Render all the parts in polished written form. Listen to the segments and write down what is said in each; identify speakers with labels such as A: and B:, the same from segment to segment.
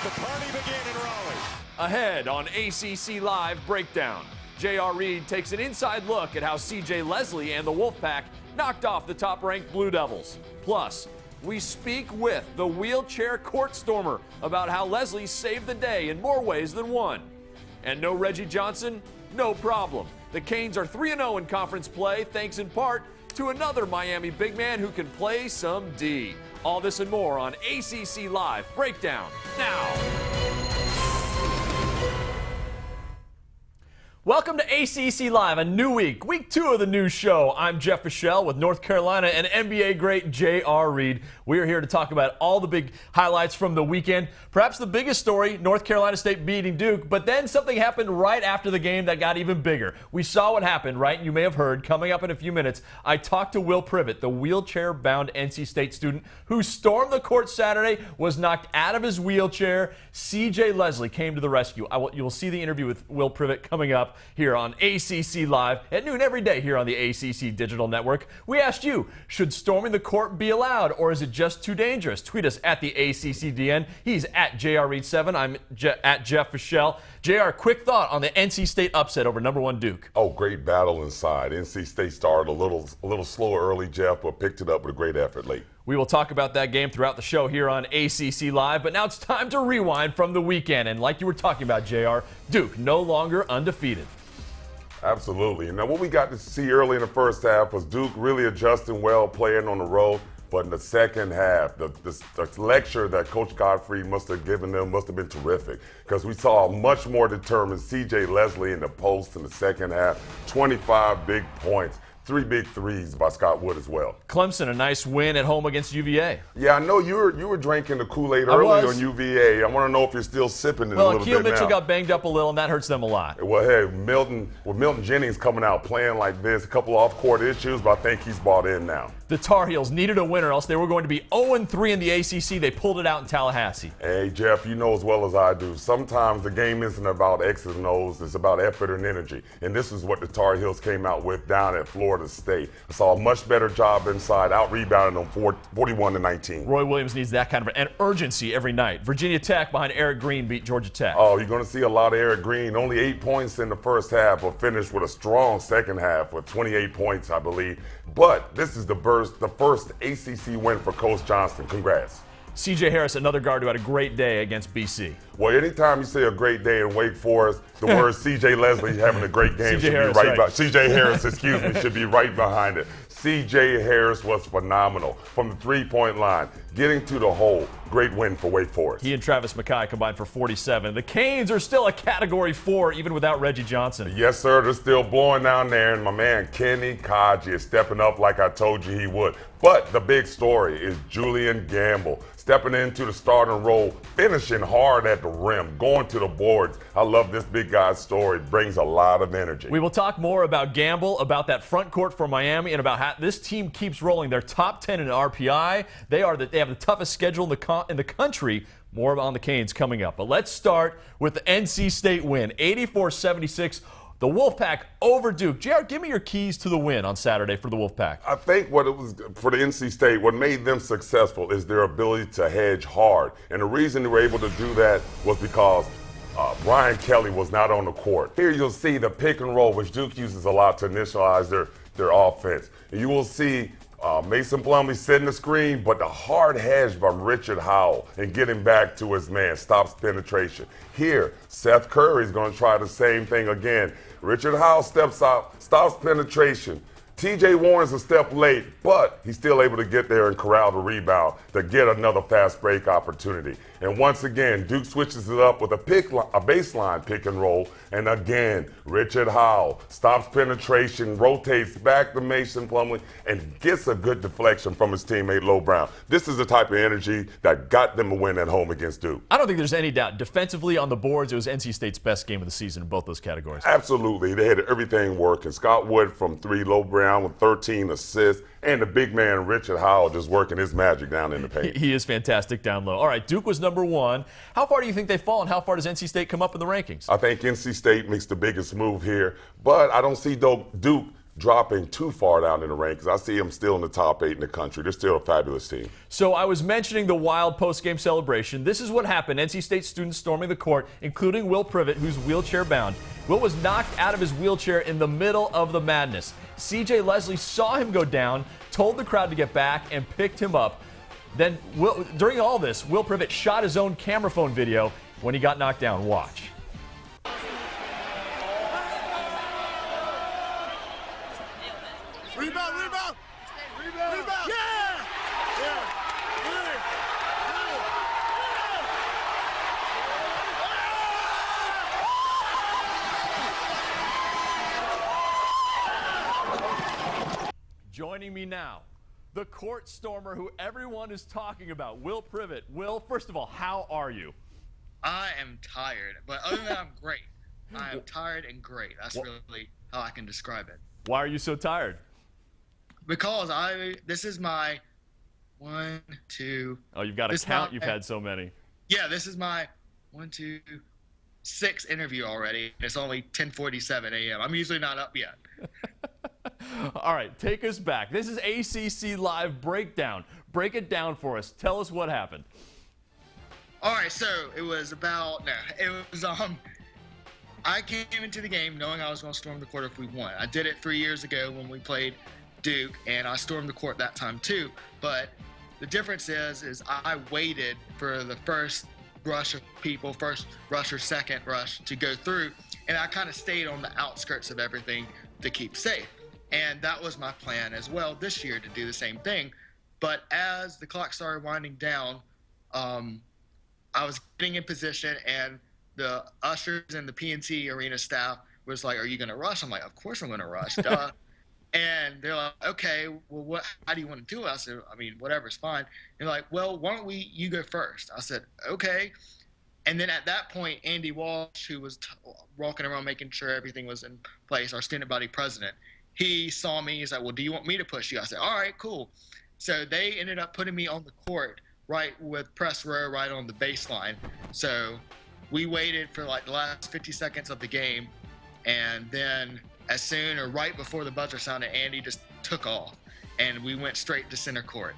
A: Let the party begin in Raleigh.
B: Ahead on ACC Live Breakdown, J.R. Reed takes an inside look at how C.J. Leslie and the Wolfpack knocked off the top-ranked Blue Devils. Plus, we speak with the wheelchair court stormer about how Leslie saved the day in more ways than one. And no Reggie Johnson? No problem. The Canes are 3-0 in conference play, thanks in part to another Miami big man who can play some D. All this and more on ACC Live Breakdown now. Welcome to ACC Live, a new week, week 2 of the new show. I'm Jeff Fischel with North Carolina and NBA great J.R. Reed. We are here to talk about all the big highlights from the weekend. Perhaps the biggest story, North Carolina State beating Duke, but then something happened right after the game that got even bigger. We saw what happened, right? You may have heard. Coming up in a few minutes, I talked to Will Privet, the wheelchair-bound NC State student who stormed the court Saturday, was knocked out of his wheelchair. C.J. Leslie came to the rescue. You will see the interview with Will Privet coming up here on ACC Live at noon every day here on the ACC Digital Network. We asked you, should storming the court be allowed, or is it just too dangerous? Tweet us at the ACCDN. He's at JRReed7. I'm at Jeff Fischel. JR, quick thought on the NC State upset over #1 Duke.
C: Oh, great battle inside. NC State started a little slower early, Jeff, but picked it up with a great effort late.
B: We will talk about that game throughout the show here on ACC Live, but now it's time to rewind from the weekend. And like you were talking about, JR, Duke no longer undefeated.
C: Absolutely. And now what we got to see early in the first half was Duke really adjusting well, playing on the road. But in the second half, the lecture that Coach Godfrey must have given them must have been terrific, because we saw a much more determined C.J. Leslie in the post in the second half. 25 big points. 3 big threes by Scott Wood as well.
B: Clemson, a nice win at home against UVA.
C: Yeah, I know you were drinking the Kool-Aid early on UVA. I want to know if you're still sipping it a little bit now.
B: Well, Akeel Mitchell got banged up a little, and that hurts them a lot.
C: Well, hey, Milton Jennings coming out playing like this, a couple of off-court issues, but I think he's bought in now.
B: The Tar Heels needed a winner, else they were going to be 0-3 in the ACC. They pulled it out in Tallahassee.
C: Hey, Jeff, you know as well as I do, sometimes the game isn't about X's and O's, it's about effort and energy. And this is what the Tar Heels came out with down at Florida State. I saw a much better job inside, out-rebounding them 41-19.
B: Roy Williams needs that kind of an urgency every night. Virginia Tech behind Eric Green beat Georgia Tech.
C: Oh, you're going to see a lot of Eric Green. Only 8 points in the first half, but finished with a strong second half with 28 points, I believe. But this is the first ACC win for Coach Johnston. Congrats.
B: C.J. Harris, another guard who had a great day against BC.
C: Well, anytime you say a great day in Wake Forest, the word C.J. Leslie having a great game should
B: Harris,
C: be right. C.J. Harris, excuse me, should be right behind it. C.J. Harris was phenomenal from the three-point line, getting to the hole. Great win for Wake Forest.
B: He and Travis McKay combined for 47. The Canes are still a Category 4, even without Reggie Johnson.
C: Yes, sir. They're still blowing down there, and my man Kenny Kaji is stepping up like I told you he would. But the big story is Julian Gamble stepping into the starting role, finishing hard at the rim, going to the boards. I love this big guy's story. It brings a lot of energy.
B: We will talk more about Gamble, about that front court for Miami, and about how this team keeps rolling. They're top 10 in RPI. They have the toughest schedule in the country. More on the Canes coming up. But let's start with the NC State win, 84-76. The Wolfpack over Duke. JR, give me your keys to the win on Saturday for the Wolfpack.
C: I think what it was for the NC State, what made them successful is their ability to hedge hard. And the reason they were able to do that was because Brian Kelly was not on the court. Here you'll see the pick and roll, which Duke uses a lot to initialize their offense. And you will see Mason Plumlee setting the screen, but the hard hedge by Richard Howell and getting back to his man, stops penetration. Here, Seth Curry is going to try the same thing again. Richard Howell steps out, stops penetration. T.J. Warren's a step late, but he's still able to get there and corral the rebound to get another fast break opportunity. And once again, Duke switches it up with a baseline pick and roll. And again, Richard Howell stops penetration, rotates back to Mason Plumlee, and gets a good deflection from his teammate, Low Brown. This is the type of energy that got them a win at home against Duke.
B: I don't think there's any doubt. Defensively on the boards, it was NC State's best game of the season in both those categories.
C: Absolutely. They had everything working. Scott Wood from 3, Low Brown with 13 assists, and the big man, Richard Howell, just working his magic down in the paint.
B: He is fantastic down low. All right, Duke was number 1. How far do you think they fall, and how far does NC State come up in the rankings?
C: I think NC State makes the biggest move here, but I don't see Duke dropping too far down in the rankings. I see them still in the top 8 in the country. They're still a fabulous team.
B: So I was mentioning the wild post-game celebration. This is what happened. NC State students storming the court, including Will Privet, who's wheelchair-bound. Will was knocked out of his wheelchair in the middle of the madness. C.J. Leslie saw him go down, told the crowd to get back, and picked him up. Then, during all this, Will Privet shot his own camera phone video when he got knocked down. Watch.
A: Rebound, rebound! Rebound! Rebound! Yeah! Yeah!
B: Joining me now, the court stormer who everyone is talking about, Will Privet. Will, first of all, how are you?
D: I am tired, but other than that, I'm great. I am tired and great. That's really how I can describe it.
B: Why are you so tired?
D: Because this is my 1, 2.
B: Oh, you've got to count. You've had so many.
D: Yeah, this is my 1, 2, 6 interview already. It's only 10:47 a.m. I'm usually not up yet.
B: All right, take us back. This is ACC Live Breakdown. Break it down for us. Tell us what happened.
D: All right, so it was I came into the game knowing I was going to storm the court if we won. I did it 3 years ago when we played Duke, and I stormed the court that time too. But the difference is I waited for the first rush of people, first rush or second rush to go through, and I kind of stayed on the outskirts of everything to keep safe. And that was my plan as well this year, to do the same thing. But as the clock started winding down, I was getting in position, and the ushers and the PNC arena staff was like, "Are you going to rush?" I'm like, "Of course I'm going to rush." Duh. And they're like, "Okay, well, how do you want to do it?" I said, "I mean, whatever's fine." They're like, "Well, why don't you go first?" I said, "Okay." And then at that point, Andy Walsh, who was walking around making sure everything was in place, our student body president, he saw me. He's like, "Well, do you want me to push you?" I said, "All right, cool." So they ended up putting me on the court right with press row right on the baseline. So we waited for like the last 50 seconds of the game, and then right before the buzzer sounded, Andy just took off, and we went straight to center court.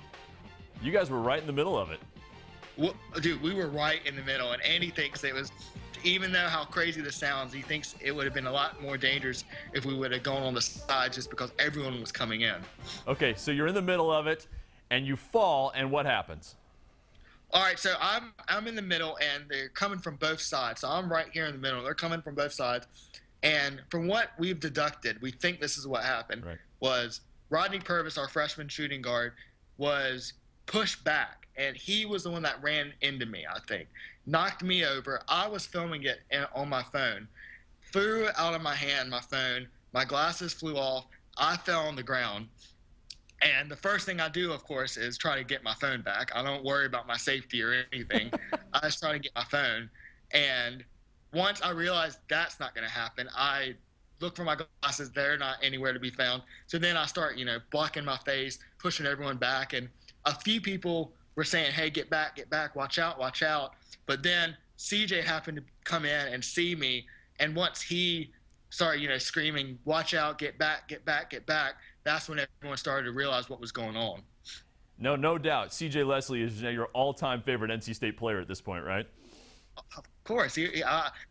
B: You guys were right in the middle of it.
D: Well, dude, we were right in the middle, and Andy thinks it was, even though how crazy this sounds, he thinks it would have been a lot more dangerous if we would have gone on the side just because everyone was coming in.
B: Okay, so you're in the middle of it, and you fall, and what happens?
D: All right, so I'm in the middle, and they're coming from both sides. So I'm right here in the middle. They're coming from both sides. And from what we've deducted, we think this is what happened, was Rodney Purvis, our freshman shooting guard, was pushed back, and he was the one that ran into me, I think. Knocked me over. I was filming it on my phone. Threw it out of my hand, my phone. My glasses flew off. I fell on the ground. And the first thing I do, of course, is try to get my phone back. I don't worry about my safety or anything. I just try to get my phone. And once I realized that's not going to happen, I look for my glasses. They're not anywhere to be found. So then I start, blocking my face, pushing everyone back. And a few people were saying, "Hey, get back, watch out, watch out." But then CJ happened to come in and see me. And once he started, screaming, "Watch out, get back, get back, get back," that's when everyone started to realize what was going on.
B: No doubt. C.J. Leslie is your all-time favorite NC State player at this point, right?
D: Of course.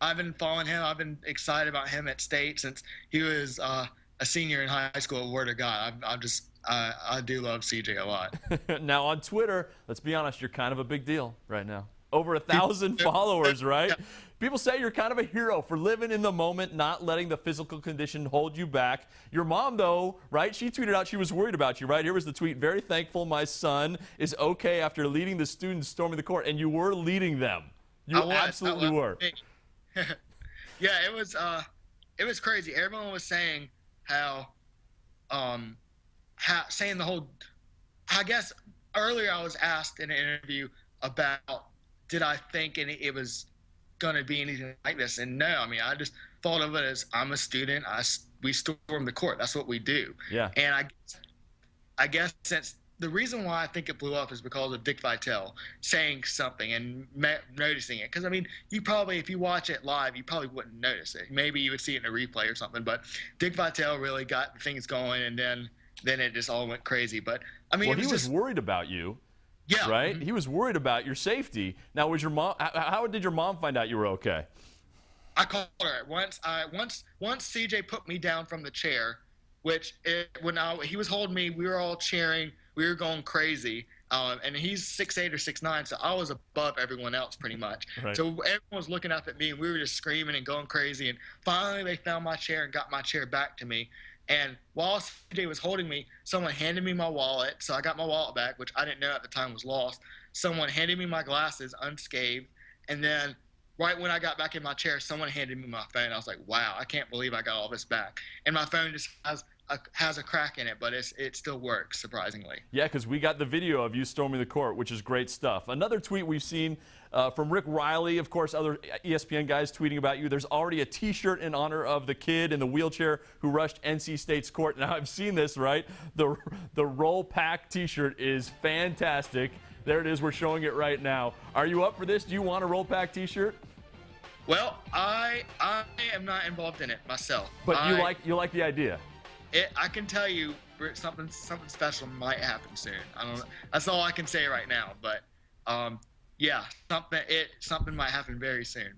D: I've been following him. I've been excited about him at State since he was a senior in high school at Word of God. I do love CJ a lot.
B: Now, on Twitter, let's be honest, you're kind of a big deal right now. Over 1,000 followers, right? People say you're kind of a hero for living in the moment, not letting the physical condition hold you back. Your mom, though, right? She tweeted out she was worried about you, right? Here was the tweet. "Very thankful my son is okay after leading the students storming the court." And you were leading them. You absolutely were.
D: Yeah, it was crazy. Everyone was saying saying the whole, I guess earlier I was asked in an interview about did I think it was going to be anything like this, and no, I mean, I just thought of it as I'm a student. We storm the court. That's what we do.
B: Yeah.
D: And I guess since the reason why I think it blew up is because of Dick Vitale saying something and noticing it. Because, I mean, you probably, if you watch it live, you probably wouldn't notice it. Maybe you would see it in a replay or something. But Dick Vitale really got things going, and then it just all went crazy. But, I mean,
B: well,
D: he
B: was worried about you.
D: Yeah.
B: Right? Mm-hmm. He was worried about your safety. Now, was your mom? How did your mom find out you were okay?
D: I called her once CJ put me down from the chair, he was holding me, we were all cheering, we were going crazy, and he's 6'8" or 6'9", so I was above everyone else pretty much.
B: Right.
D: So everyone was looking up at me, and we were just screaming and going crazy, and finally they found my chair and got my chair back to me. And while CJ was holding me, someone handed me my wallet, so I got my wallet back, which I didn't know at the time was lost. Someone handed me my glasses unscathed, and then right when I got back in my chair, someone handed me my phone. I was like, wow, I can't believe I got all this back. And my phone just has a crack in it, but it still works, surprisingly.
B: Yeah, because we got the video of you storming the court, which is great stuff. Another tweet we've seen from Rick Riley, of course, other ESPN guys tweeting about you. There's already a T-shirt in honor of the kid in the wheelchair who rushed NC State's court. Now, I've seen this, right? The Roll Pack T-shirt is fantastic. There it is. We're showing it right now. Are you up for this? Do you want a Roll Pack T-shirt?
D: Well, I am not involved in it myself.
B: But you like the idea.
D: I can tell you something special might happen soon. I don't know. That's all I can say right now. But yeah, something might happen very soon.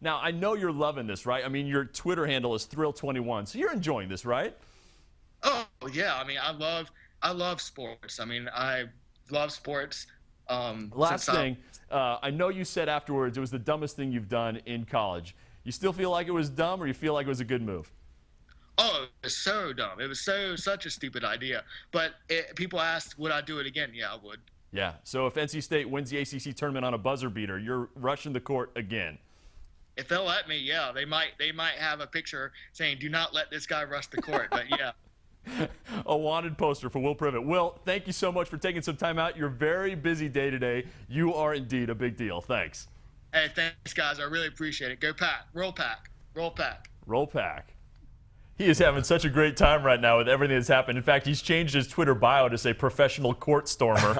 B: Now, I know you're loving this, right? I mean, your Twitter handle is Thrill21, so you're enjoying this, right?
D: Oh yeah. I mean, I love sports. I mean, I love sports.
B: Last thing, I know you said afterwards it was the dumbest thing you've done in college. You still feel like it was dumb, or you feel like it was a good move?
D: Oh, it was so dumb. It was such a stupid idea. But people asked, would I do it again? Yeah, I would. Yeah.
B: So if NC State wins the ACC tournament on a buzzer beater, you're rushing the court again.
D: If they'll let me, yeah. They might have a picture saying, "Do not let this guy rush the court." But yeah.
B: A wanted poster for Will Privet. Will, thank you so much for taking some time out. Your very busy day today. You are indeed a big deal. Thanks.
D: Hey, thanks, guys. I really appreciate it. Go Pack. Roll Pack. Roll Pack.
B: Roll Pack. He is having such a great time right now with everything that's happened. In fact, he's changed his Twitter bio to say professional court stormer.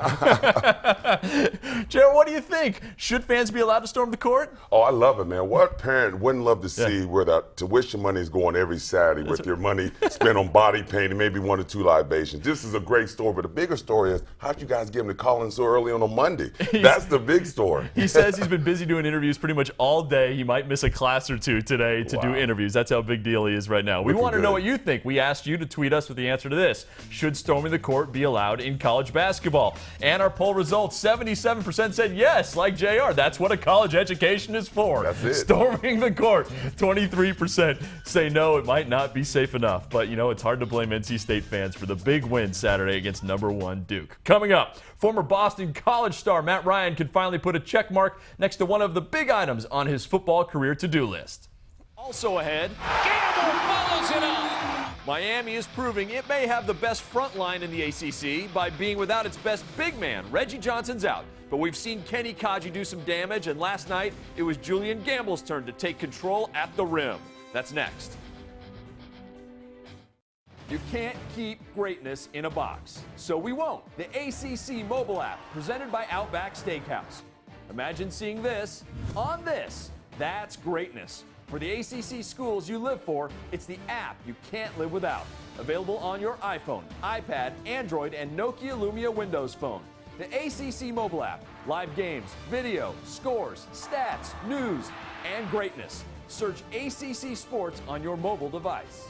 B: Jared, what do you think? Should fans be allowed to storm the court?
C: Oh, I love it, man. What parent wouldn't love to see where the tuition money is going every Saturday with your money spent on body paint and maybe 1 or 2 libations? This is a great story, but the bigger story is how'd you guys get him to call in so early on a Monday? That's the big story.
B: He says he's been busy doing interviews pretty much all day. He might miss a class or 2 today to do interviews. That's how big deal he is right now. We want to know what you think. We asked you to tweet us with the answer to this. Should storming the court be allowed in college basketball? And our poll results, 77% said yes, like JR. That's what a college education is for.
C: That's it.
B: Storming the court. 23% say no, it might not be safe enough. But, you know, it's hard to blame NC State fans for the big win Saturday against #1 Duke. Coming up, former Boston College star Matt Ryan can finally put a check mark next to one of the big items on his football career to-do list. Also ahead,
A: Gamble follows it up.
B: Miami is proving it may have the best front line in the ACC by being without its best big man. Reggie Johnson's out, but we've seen Kenny Kaji do some damage, and last night it was Julian Gamble's turn to take control at the rim. That's next. You can't keep greatness in a box, so we won't. The ACC mobile app, presented by Outback Steakhouse. Imagine seeing this on this. That's greatness. For the ACC schools you live for, it's the app you can't live without. Available on your iPhone, iPad, Android, and Nokia Lumia Windows phone. The ACC mobile app. Live games, video, scores, stats, news, and greatness. Search ACC Sports on your mobile device.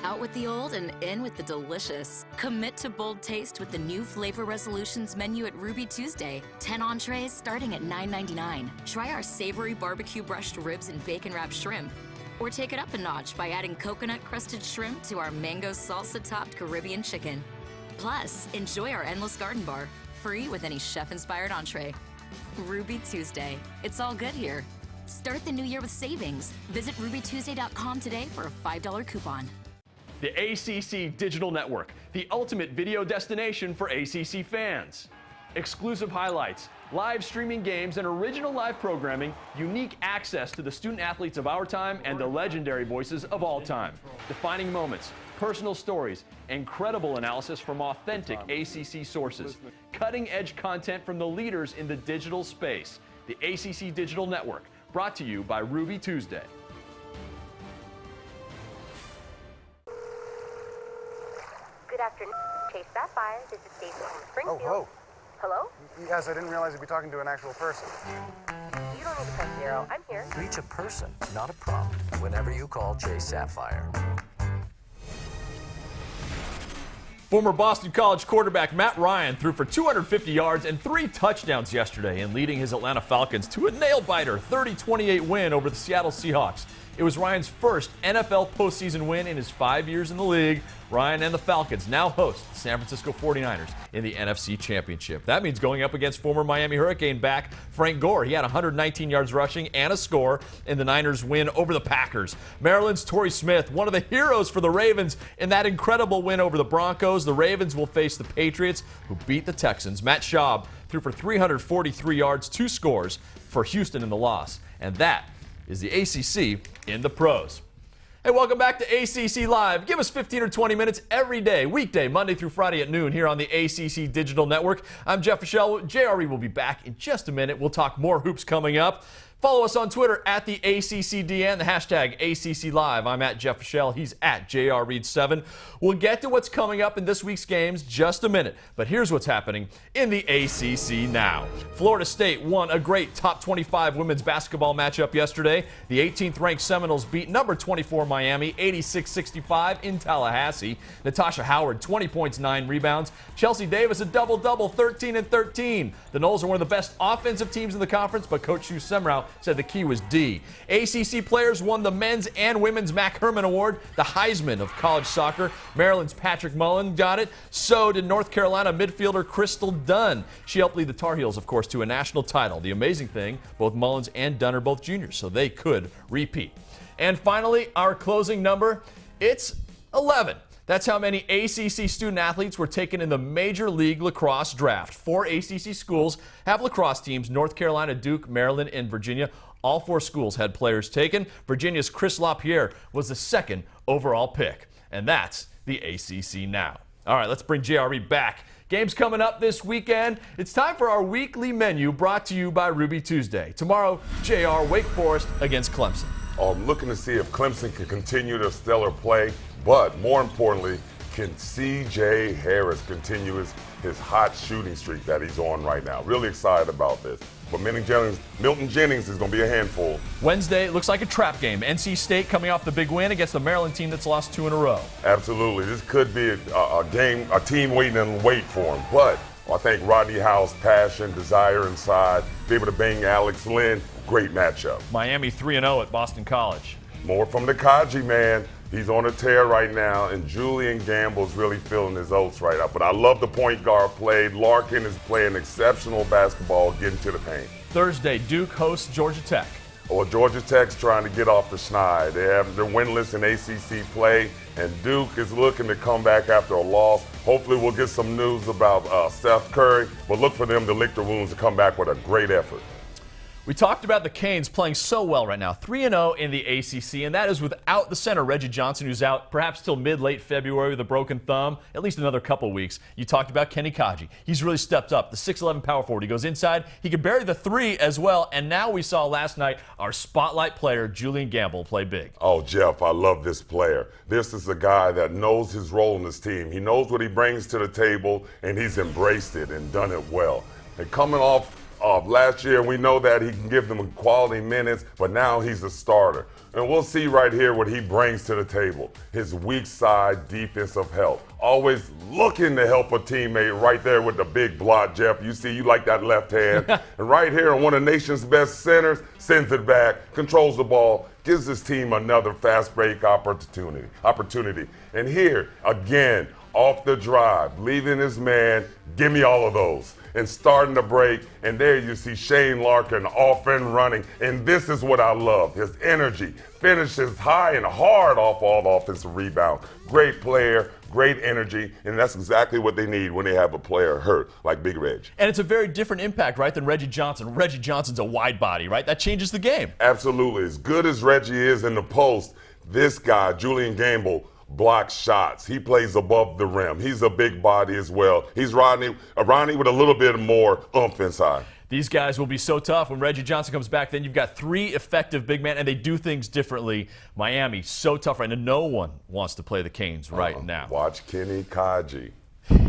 E: Out with the old and in with the delicious. Commit to bold taste with the new Flavor Resolutions menu at Ruby Tuesday. 10 entrees starting at $9.99. Try our savory barbecue brushed ribs and bacon wrapped shrimp. Or take it up a notch by adding coconut crusted shrimp to our mango salsa topped Caribbean chicken. Plus, enjoy our endless garden bar, free with any chef inspired entree. Ruby Tuesday. It's all good here. Start the new year with savings. Visit rubytuesday.com today for a $5 coupon.
B: The ACC Digital Network, the ultimate video destination for ACC fans. Exclusive highlights, live streaming games, and original live programming, unique access to the student athletes of our time and the legendary voices of all time. Defining moments, personal stories, incredible analysis from authentic ACC sources, cutting-edge content from the leaders in the digital space. The ACC Digital Network, brought to you by Ruby Tuesday.
F: Good afternoon, Chase Sapphire. This is Stacy from Springfield.
G: Oh,
F: Hello?
G: yes, I didn't realize you'd be talking to an actual person.
F: You don't need to press 0. I'm here.
H: Reach a person, not a prompt, whenever you call Chase Sapphire.
B: Former Boston College quarterback Matt Ryan threw for 250 yards and 3 touchdowns yesterday in leading his Atlanta Falcons to a nail-biter 30-28 win over the Seattle Seahawks. It was Ryan's first NFL postseason win in his 5 years in the league. Ryan and the Falcons now host the San Francisco 49ers in the NFC Championship. That means going up against former Miami Hurricane back Frank Gore. He had 119 yards rushing and a score in the Niners' win over the Packers. Maryland's Torrey Smith, one of the heroes for the Ravens in that incredible win over the Broncos. The Ravens will face the Patriots, who beat the Texans. Matt Schaub threw for 343 yards, 2 scores for Houston in the loss. And that is the ACC in the pros. Hey, welcome back to ACC Live. Give us 15 or 20 minutes every day, weekday, Monday through Friday at noon here on the ACC Digital Network. I'm Jeff Fischel. JRE will be back in just a minute. We'll talk more hoops coming up. Follow us on Twitter at the ACCDN, the hashtag ACC Live. I'm at Jeff Fischel. He's at JRReed7. We'll get to what's coming up in this week's games just a minute. But here's what's happening in the ACC now. Florida State won a great top 25 women's basketball matchup yesterday. The 18th ranked Seminoles beat number 24 Miami 86-65 in Tallahassee. Natasha Howard, 20 points, 9 rebounds. Chelsea Davis, a double-double, 13 and 13. The Noles are one of the best offensive teams in the conference, but Coach Sue Semrau said the key was D. ACC players won the men's and women's Mac Herman Award, the Heisman of college soccer. Maryland's Patrick Mullen got it. So did North Carolina midfielder Crystal Dunn. She helped lead the Tar Heels, of course, to a national title. The amazing thing, both Mullins and Dunn are both juniors, so they could repeat. And finally, our closing number, it's 11. That's how many ACC student athletes were taken in the Major League Lacrosse draft. 4 ACC schools have lacrosse teams: North Carolina, Duke, Maryland, and Virginia. All 4 schools had players taken. Virginia's Chris LaPierre was the 2nd overall pick. And that's the ACC now. All right, let's bring JRE back. Games coming up this weekend. It's time for our weekly menu brought to you by Ruby Tuesday. Tomorrow, JR Wake Forest against Clemson.
C: I'm looking to see if Clemson can continue their stellar play, but more importantly, can C.J. Harris continue his hot shooting streak that he's on right now? Really excited about this. But Milton Jennings is going to be a handful.
B: Wednesday, it looks like a trap game. NC State coming off the big win against the Maryland team that's lost 2 in a row.
C: Absolutely. This could be a team waiting and wait for him. But I think Rodney Howe's passion, desire inside, be able to bang Alex Lynn, great matchup.
B: Miami 3-0 at Boston College.
C: More from the Kaji man. He's on a tear right now, and Julian Gamble's really feeling his oats right now. But I love the point guard play. Larkin is playing exceptional basketball, getting to the paint.
B: Thursday, Duke hosts Georgia Tech.
C: Well, Georgia Tech's trying to get off the schneid. They're winless in ACC play, and Duke is looking to come back after a loss. Hopefully we'll get some news about Steph Curry, but look for them to lick their wounds and come back with a great effort.
B: We talked about the Canes playing so well right now, 3-0 in the ACC, and that is without the center, Reggie Johnson, who's out perhaps till mid-late February with a broken thumb, at least another couple weeks. You talked about Kenny Kaji. He's really stepped up, the 6'11 power forward. He goes inside. He can bury the 3 as well, and now we saw last night our spotlight player, Julian Gamble, play big.
C: Oh, Jeff, I love this player. This is a guy that knows his role in this team. He knows what he brings to the table, and he's embraced it and done it well. And coming off last year, we know that he can give them quality minutes, but now he's a starter. And we'll see right here what he brings to the table. His weak side defensive help. Always looking to help a teammate right there with the big block, Jeff. You see, you like that left hand. And right here, one of the nation's best centers, sends it back, controls the ball, gives his team another fast break opportunity. And here, again, off the drive, leaving his man, give me all of those. And starting to break, and there you see Shane Larkin off and running, and this is what I love, his energy. Finishes high and hard off all the offensive rebound. Great player, great energy, and that's exactly what they need when they have a player hurt, like Big Reg.
B: And it's a very different impact, right, than Reggie Johnson. Reggie Johnson's a wide body, right? That changes the game.
C: Absolutely. As good as Reggie is in the post, this guy, Julian Gamble, blocks shots. He plays above the rim. He's a big body as well. He's Ronnie with a little bit more oomph inside.
B: These guys will be so tough when Reggie Johnson comes back. Then you've got 3 effective big men, and they do things differently. Miami, so tough right now. No one wants to play the Canes right now.
C: Watch Kenny Kaji.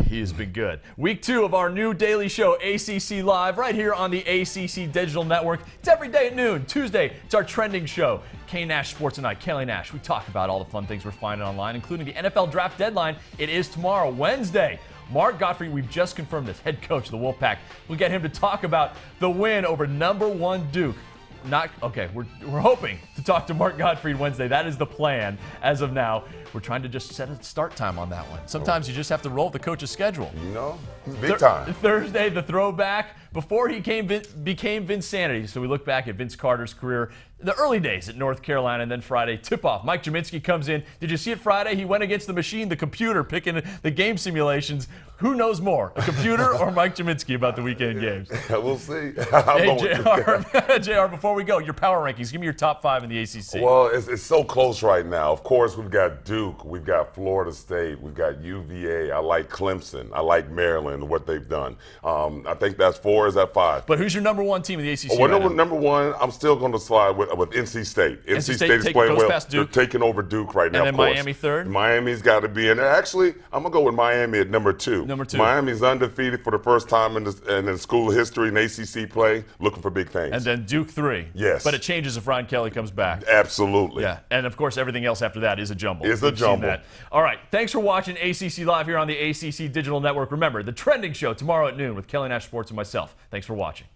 B: He has been good. Week 2 of our new daily show, ACC Live, right here on the ACC Digital Network. It's every day at noon. Tuesday, it's our trending show. K Nash Sports Tonight. Kelly Nash. We talk about all the fun things we're finding online, including the NFL draft deadline. It is tomorrow, Wednesday. Mark Gottfried, we've just confirmed this, head coach of the Wolfpack. We'll get him to talk about the win over #1 Duke. We're hoping to talk to Mark Gottfried Wednesday. That is the plan as of now. We're trying to just set a start time on that one. Sometimes you just have to roll the coach's schedule.
C: You know, big time.
B: Thursday, the throwback before he became Vinsanity. So we look back at Vince Carter's career, the early days at North Carolina, and then Friday, tip-off. Mike Jaminski comes in. Did you see it Friday? He went against the machine, the computer, picking the game simulations. Who knows more, a computer or Mike Jaminski about the weekend games?
C: We'll see.
B: Hey, JR, before we go, your power rankings. Give me your top 5 in the ACC.
C: Well, it's so close right now. Of course, we've got Duke, we've got Florida State, we've got UVA. I like Clemson. I like Maryland, what they've done. I think that's 4. Is that 5?
B: But who's your #1 team in the ACC?
C: Well, number 1, I'm still going to slide with NC State. NC State is playing well. They're taking over Duke right now.
B: And then Miami 3rd?
C: Miami's got to be in there. Actually, I'm going to go with Miami at number 2. Miami's undefeated for the first time in the school history in ACC play, looking for big things.
B: And then Duke 3.
C: Yes.
B: But it changes if Ron Kelly comes back.
C: Absolutely.
B: Yeah. And, of course, everything else after that is a jumble.
C: It's a jumble.
B: All right. Thanks for watching ACC Live here on the ACC Digital Network. Remember, the trending show tomorrow at noon with Kelly Nash Sports and myself. Thanks for watching.